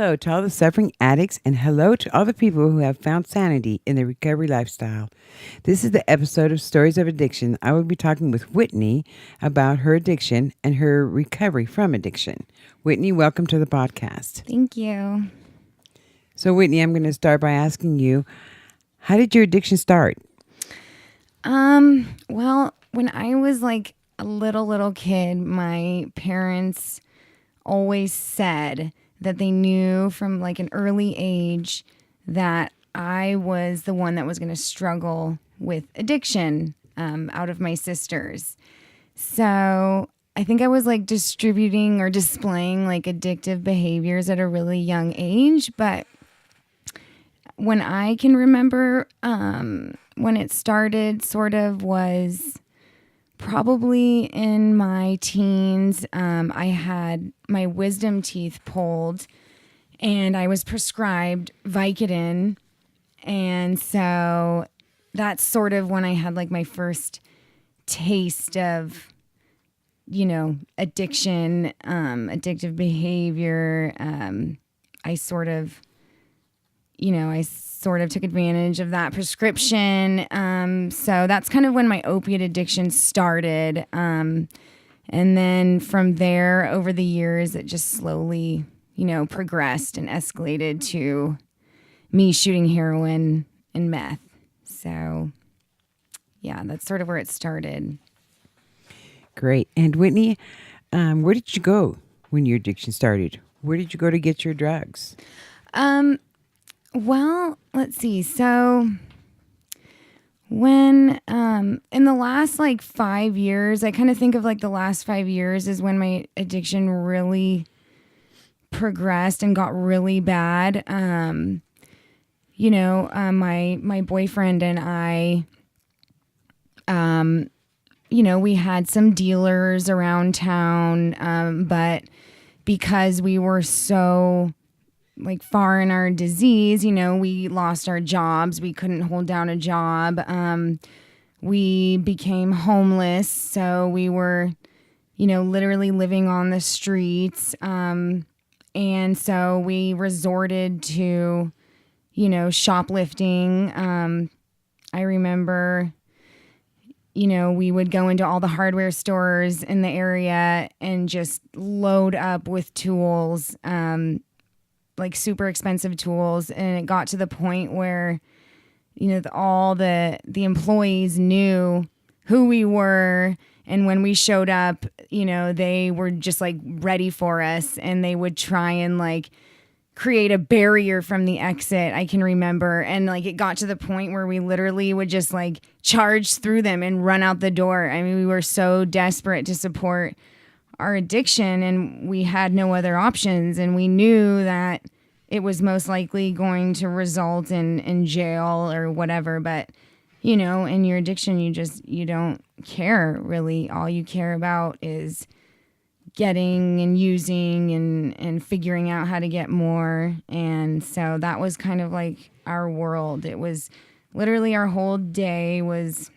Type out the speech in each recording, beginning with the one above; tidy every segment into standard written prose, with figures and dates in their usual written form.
hello to all the suffering addicts, and hello to all the people who have found sanity in the recovery lifestyle. This is the episode of Stories of Addiction. I will be talking with Whitney about her addiction and her recovery from addiction. Whitney, welcome to the podcast. Thank you. So, Whitney, I'm going to start by asking you, how did your addiction start? Well, when I was like a little kid, my parents always said that they knew from like an early age that I was the one that was going to struggle with addiction out of my sisters. So I think I was like distributing or displaying like addictive behaviors at a really young age. But when I can remember when it started sort of was probably in my teens. I had my wisdom teeth pulled and I was prescribed Vicodin. And so that's sort of when I had like my first taste of, addiction, addictive behavior. I sort of took advantage of that prescription. So that's kind of when my opiate addiction started. And then from there, over the years, it just slowly, progressed and escalated to me shooting heroin and meth. So, yeah, that's sort of where it started. Great. And Whitney, where did you go when your addiction started? Where did you go to get your drugs? Well, let's see. So when, in the last like 5 years, I kind of think of like the last 5 years is when my addiction really progressed and got really bad. My boyfriend and I, we had some dealers around town, but because we were so like far in our disease, we lost our jobs. We couldn't hold down a job. We became homeless. So we were, literally living on the streets. And so we resorted to, shoplifting. I remember, we would go into all the hardware stores in the area and just load up with tools, like super expensive tools. And it got to the point where, all the employees knew who we were. And when we showed up, they were just like ready for us, and they would try and like create a barrier from the exit. I can remember. And like, it got to the point where we literally would just like charge through them and run out the door. I mean, we were so desperate to support our addiction, and we had no other options, and we knew that it was most likely going to result in jail or whatever. But in your addiction, you don't care really. All you care about is getting and using and figuring out how to get more. And so that was kind of like our world. It was literally our whole day was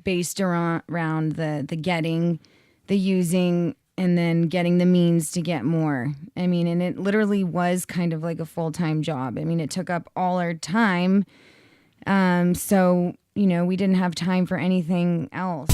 based around the getting, the using, and then getting the means to get more. I mean, and it literally was kind of like a full-time job. I mean, it took up all our time. So, we didn't have time for anything else.